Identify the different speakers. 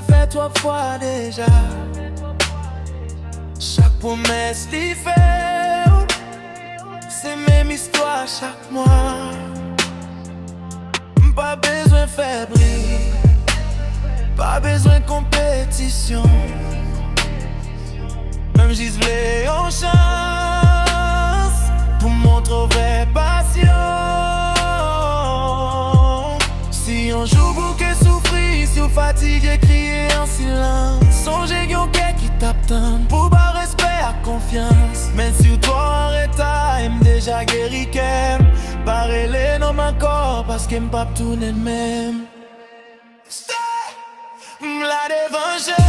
Speaker 1: ça fait 3 fois déjà. Chaque promesse l'y fait, c'est même histoire chaque mois. Pas besoin de fébrile, pas besoin de compétition. Même j'y voulais en chance pour montrer vraie passion. Si on joue bouquet souffrir, si on fatigue crier en silence, songez yon quai qui tape tant pour pas respect à confiance. Même si toi en retard, aime déjà guéri qu'aime. Barrer les noms encore parce qu'aime pas tourner de même. La dévengeance.